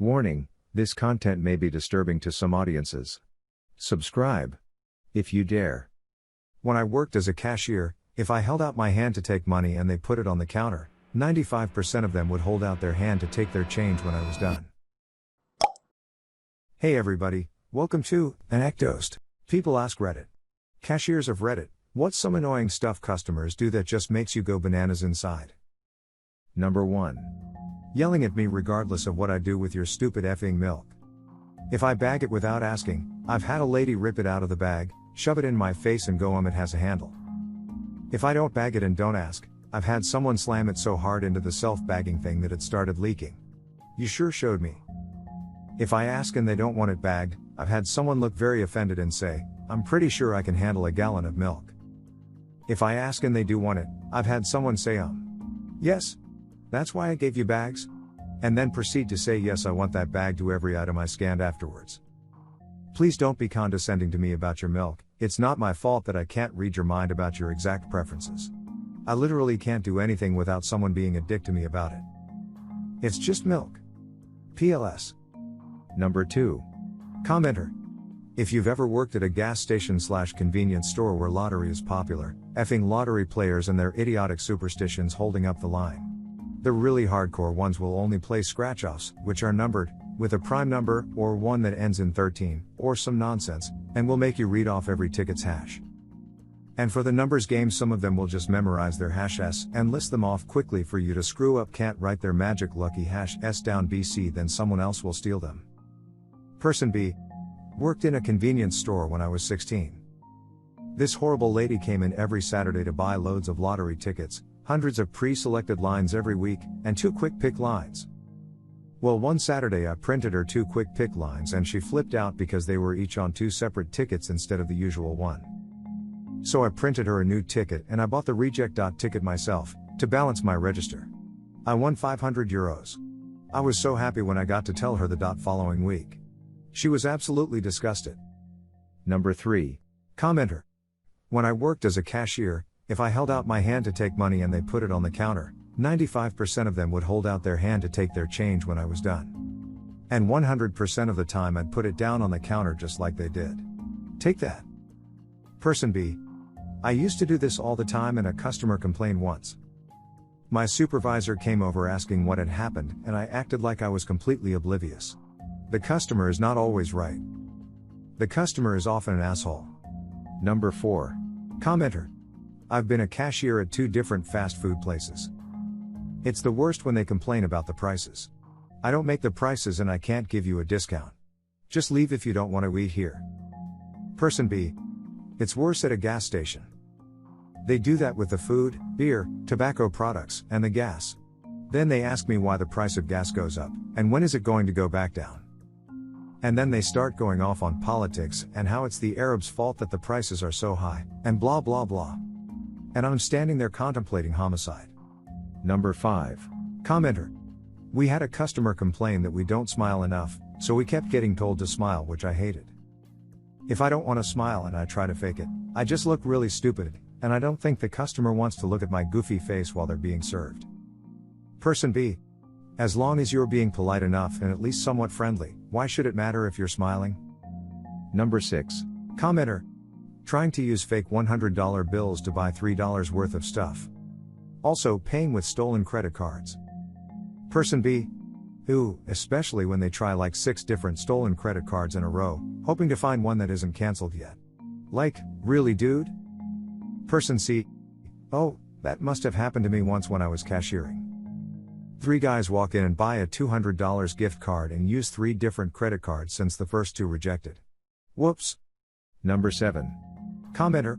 Warning, this content may be disturbing to some audiences. Subscribe. If you dare. When I worked as a cashier, if I held out my hand to take money and they put it on the counter, 95% of them would hold out their hand to take their change when I was done. Hey everybody, welcome to ANECDOSED. People ask Reddit. Cashiers of Reddit, what's some annoying stuff customers do that just makes you go bananas inside? Number 1. Yelling at me regardless of what I do with your stupid effing milk. If I bag it without asking, I've had a lady rip it out of the bag, shove it in my face and go it has a handle. If I don't bag it and don't ask, I've had someone slam it so hard into the self-bagging thing that it started leaking. You sure showed me. If I ask and they don't want it bagged, I've had someone look very offended and say, I'm pretty sure I can handle a gallon of milk. If I ask and they do want it, I've had someone say yes, that's why I gave you bags? And then proceed to say yes, I want that bag to every item I scanned afterwards. Please don't be condescending to me about your milk, it's not my fault that I can't read your mind about your exact preferences. I literally can't do anything without someone being a dick to me about it. It's just milk. PLS. Number 2. Commenter. If you've ever worked at a gas station/convenience store where lottery is popular, effing lottery players and their idiotic superstitions holding up the line. The really hardcore ones will only play scratch-offs, which are numbered, with a prime number, or one that ends in 13, or some nonsense, and will make you read off every ticket's hash. And for the numbers game, some of them will just memorize their hashes and list them off quickly for you to screw up, can't write their magic lucky hash s down BC, then someone else will steal them. Person B. Worked in a convenience store when I was 16. This horrible lady came in every Saturday to buy loads of lottery tickets, hundreds of pre-selected lines every week, and 2 quick pick lines. Well, one Saturday I printed her 2 quick pick lines and she flipped out because they were each on 2 separate tickets instead of the usual one. So I printed her a new ticket and I bought the reject ticket myself, to balance my register. I won €500. I was so happy when I got to tell her the following week. She was absolutely disgusted. Number 3. Commenter. When I worked as a cashier, if I held out my hand to take money and they put it on the counter, 95% of them would hold out their hand to take their change when I was done. And 100% of the time I'd put it down on the counter just like they did. Take that. Person B. I used to do this all the time and a customer complained once. My supervisor came over asking what had happened and I acted like I was completely oblivious. The customer is not always right. The customer is often an asshole. Number 4. Commenter. I've been a cashier at 2 different fast food places. It's the worst when they complain about the prices. I don't make the prices and I can't give you a discount. Just leave if you don't want to eat here. Person B. It's worse at a gas station. They do that with the food, beer, tobacco products, and the gas. Then they ask me why the price of gas goes up, and when is it going to go back down. And then they start going off on politics and how it's the Arabs' fault that the prices are so high, and blah blah blah. And I'm standing there contemplating homicide. Number 5. Commenter. We had a customer complain that we don't smile enough, so we kept getting told to smile, which I hated. If I don't want to smile and I try to fake it, I just look really stupid, and I don't think the customer wants to look at my goofy face while they're being served. Person B. As long as you're being polite enough and at least somewhat friendly, why should it matter if you're smiling? Number 6. Commenter. Trying to use fake $100 bills to buy $3 worth of stuff. Also paying with stolen credit cards. Person B. Ooh, especially when they try like 6 different stolen credit cards in a row, hoping to find one that isn't canceled yet. Like, really dude? Person C. Oh, that must have happened to me once when I was cashiering. 3 guys walk in and buy a $200 gift card and use 3 different credit cards since the first 2 rejected. Whoops. Number 7. Commenter.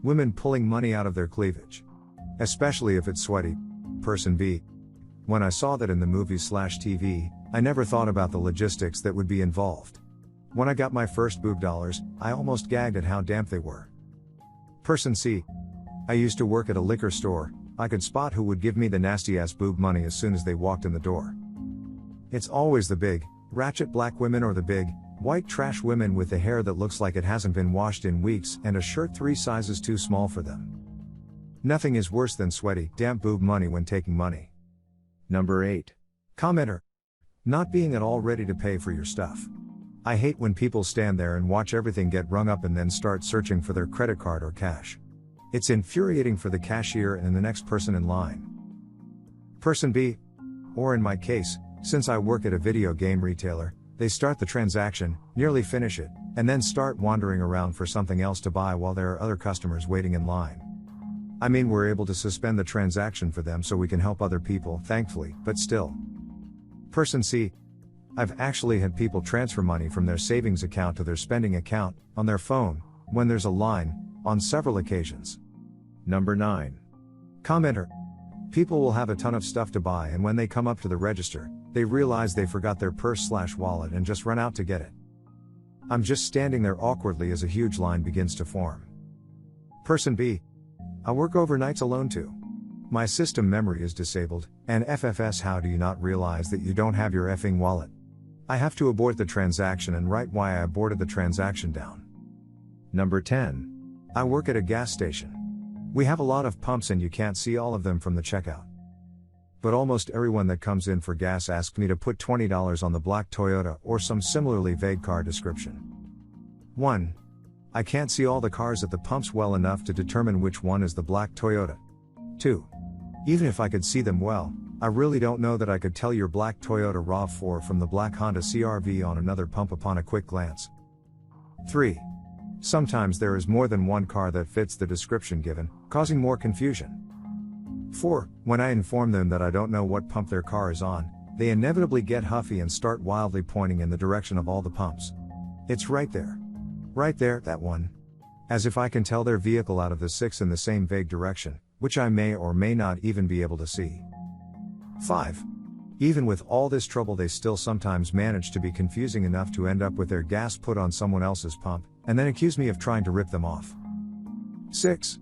Women pulling money out of their cleavage. Especially if it's sweaty. Person B. When I saw that in the movies/TV, I never thought about the logistics that would be involved. When I got my first boob dollars, I almost gagged at how damp they were. Person C. I used to work at a liquor store. I could spot who would give me the nasty-ass boob money as soon as they walked in the door. It's always the big, ratchet black women or the big, white trash women with the hair that looks like it hasn't been washed in weeks and a shirt 3 sizes too small for them. Nothing is worse than sweaty, damp boob money when taking money. Number 8. Commenter. Not being at all ready to pay for your stuff. I hate when people stand there and watch everything get rung up and then start searching for their credit card or cash. It's infuriating for the cashier and the next person in line. Person B, or in my case, since I work at a video game retailer, they start the transaction, nearly finish it, and then start wandering around for something else to buy while there are other customers waiting in line. I mean, we're able to suspend the transaction for them so we can help other people, thankfully, but still. Person C, I've actually had people transfer money from their savings account to their spending account, on their phone, when there's a line, on several occasions. Number 9. Commenter. People will have a ton of stuff to buy and when they come up to the register, they realize they forgot their purse/wallet and just run out to get it. I'm just standing there awkwardly as a huge line begins to form. Person B. I work overnights alone too. My system memory is disabled, and FFS, how do you not realize that you don't have your effing wallet? I have to abort the transaction and write why I aborted the transaction down. Number 10. I work at a gas station. We have a lot of pumps and you can't see all of them from the checkout. But almost everyone that comes in for gas asks me to put $20 on the black Toyota or some similarly vague car description. 1. I can't see all the cars at the pumps well enough to determine which one is the black Toyota. 2. Even if I could see them well, I really don't know that I could tell your black Toyota RAV4 from the black Honda CR-V on another pump upon a quick glance. 3. Sometimes there is more than one car that fits the description given, causing more confusion. 4. When I inform them that I don't know what pump their car is on, they inevitably get huffy and start wildly pointing in the direction of all the pumps. It's right there. Right there, that one. As if I can tell their vehicle out of the 6 in the same vague direction, which I may or may not even be able to see. 5. Even with all this trouble, they still sometimes manage to be confusing enough to end up with their gas put on someone else's pump, and then accuse me of trying to rip them off. 6.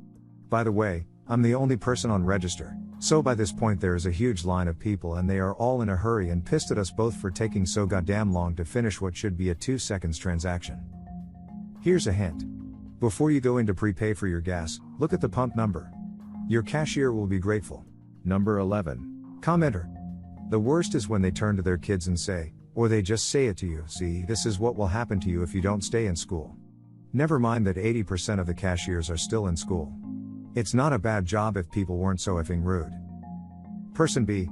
By the way, I'm the only person on register, so by this point there is a huge line of people and they are all in a hurry and pissed at us both for taking so goddamn long to finish what should be a 2 seconds transaction. Here's a hint. Before you go in to prepay for your gas, look at the pump number. Your cashier will be grateful. Number 11. Commenter. The worst is when they turn to their kids and say, or they just say it to you, see, this is what will happen to you if you don't stay in school. Never mind that 80% of the cashiers are still in school. It's not a bad job if people weren't so effing rude. Person B.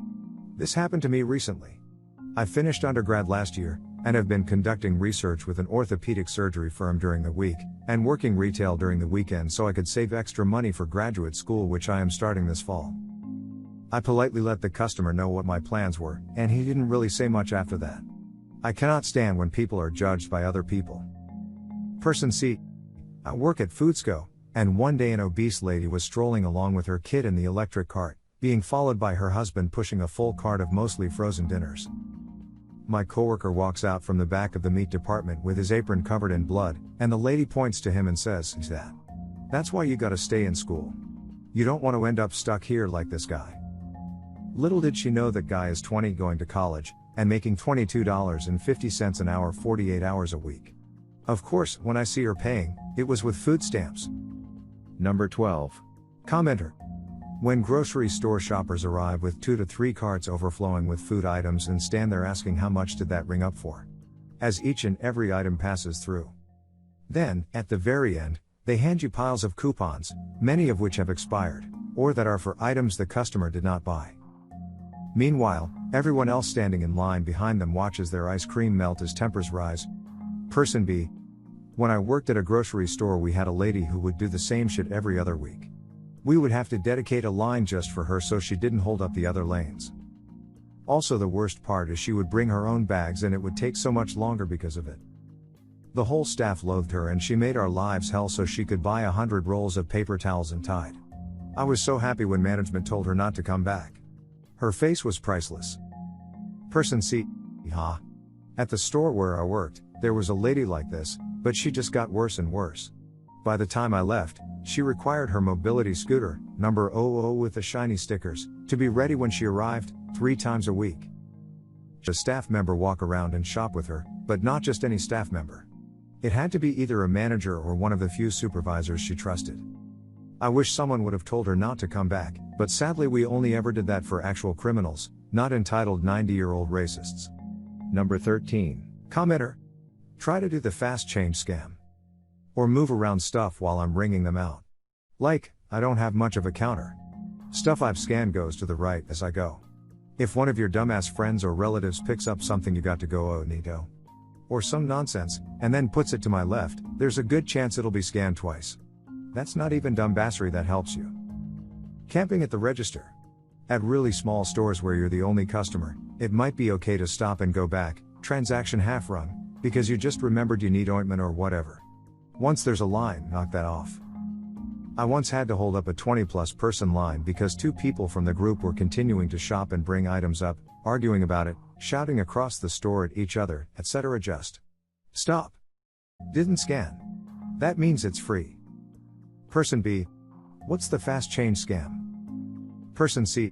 This happened to me recently. I finished undergrad last year, and have been conducting research with an orthopedic surgery firm during the week, and working retail during the weekend so I could save extra money for graduate school, which I am starting this fall. I politely let the customer know what my plans were, and he didn't really say much after that. I cannot stand when people are judged by other people. Person C. I work at Foodsco, and one day an obese lady was strolling along with her kid in the electric cart, being followed by her husband pushing a full cart of mostly frozen dinners. My coworker walks out from the back of the meat department with his apron covered in blood, and the lady points to him and says, That's why you gotta stay in school. You don't want to end up stuck here like this guy. Little did she know that guy is 20 going to college, and making $22.50 an hour 48 hours a week. Of course, when I see her paying, it was with food stamps. Number 12. Commenter. When grocery store shoppers arrive with 2 to 3 carts overflowing with food items and stand there asking how much did that ring up for, as each and every item passes through. Then, at the very end, they hand you piles of coupons, many of which have expired, or that are for items the customer did not buy. Meanwhile, everyone else standing in line behind them watches their ice cream melt as tempers rise. Person B. When I worked at a grocery store, we had a lady who would do the same shit every other week. We would have to dedicate a line just for her so she didn't hold up the other lanes. Also, the worst part is she would bring her own bags and it would take so much longer because of it. The whole staff loathed her and she made our lives hell so she could buy 100 rolls of paper towels and Tide. I was so happy when management told her not to come back. Her face was priceless. Person C. Ha. At the store where I worked, there was a lady like this, but she just got worse and worse. By the time I left, she required her mobility scooter, number 00 with the shiny stickers, to be ready when she arrived, 3 times a week. A staff member walk around and shop with her, but not just any staff member. It had to be either a manager or one of the few supervisors she trusted. I wish someone would have told her not to come back, but sadly we only ever did that for actual criminals, not entitled 90-year-old racists. Number 13. Commenter. Try to do the fast change scam. Or move around stuff while I'm ringing them out. Like, I don't have much of a counter. Stuff I've scanned goes to the right as I go. If one of your dumbass friends or relatives picks up something you got to go Nito, or some nonsense, and then puts it to my left, there's a good chance it'll be scanned twice. That's not even dumbassery that helps you. Camping at the register. At really small stores where you're the only customer, it might be okay to stop and go back, transaction half run, because you just remembered you need ointment or whatever. Once there's a line, knock that off. I once had to hold up a 20+ person line because 2 people from the group were continuing to shop and bring items up, arguing about it, shouting across the store at each other, etc. Just stop. Didn't scan. That means it's free. Person B. What's the fast change scam? Person C.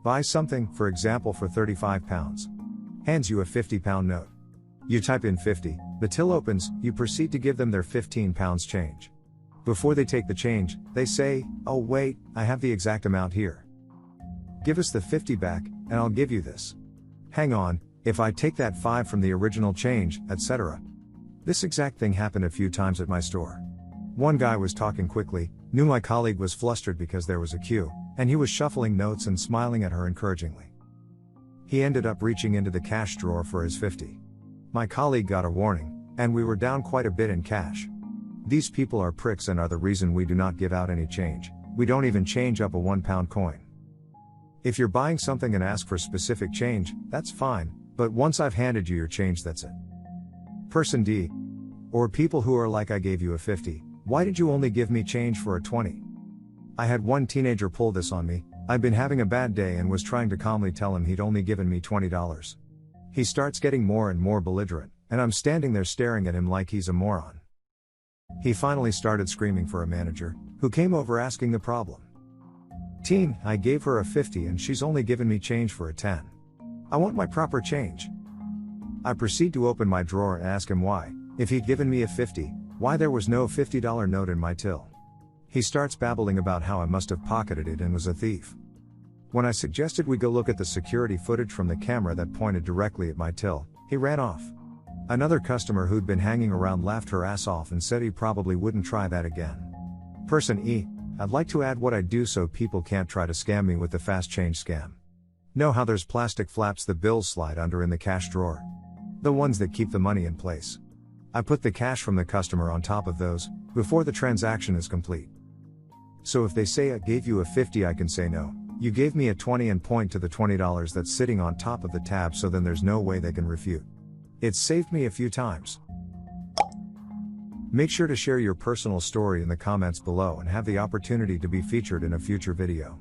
Buys something, for example for £35. Hands you a £50 note. You type in 50, the till opens, you proceed to give them their £15 change. Before they take the change, they say, oh wait, I have the exact amount here. Give us the 50 back, and I'll give you this. Hang on, if I take that 5 from the original change, etc. This exact thing happened a few times at my store. One guy was talking quickly, knew my colleague was flustered because there was a queue, and he was shuffling notes and smiling at her encouragingly. He ended up reaching into the cash drawer for his 50. My colleague got a warning, and we were down quite a bit in cash. These people are pricks and are the reason we do not give out any change. We don't even change up a £1 coin. If you're buying something and ask for specific change, that's fine, but once I've handed you your change, that's it. Person D. Or people who are like, I gave you a 50, why did you only give me change for a 20? I had one teenager pull this on me. I'd been having a bad day and was trying to calmly tell him he'd only given me $20. He starts getting more and more belligerent, and I'm standing there staring at him like he's a moron. He finally started screaming for a manager, who came over asking the problem. Teen, I gave her a 50 and she's only given me change for a 10. I want my proper change. I proceed to open my drawer and ask him why, if he'd given me a 50, why there was no $50 note in my till. He starts babbling about how I must have pocketed it and was a thief. When I suggested we go look at the security footage from the camera that pointed directly at my till, he ran off. Another customer who'd been hanging around laughed her ass off and said he probably wouldn't try that again. Person E. I'd like to add what I do so people can't try to scam me with the fast change scam. Know how there's plastic flaps the bills slide under in the cash drawer? The ones that keep the money in place. I put the cash from the customer on top of those, before the transaction is complete. So if they say I gave you a 50, I can say no, you gave me a 20 and point to the $20 that's sitting on top of the tab, so then there's no way they can refute. It's saved me a few times. Make sure to share your personal story in the comments below and have the opportunity to be featured in a future video.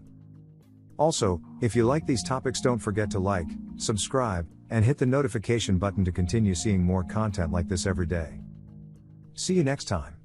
Also, if you like these topics, don't forget to like, subscribe, and hit the notification button to continue seeing more content like this every day. See you next time.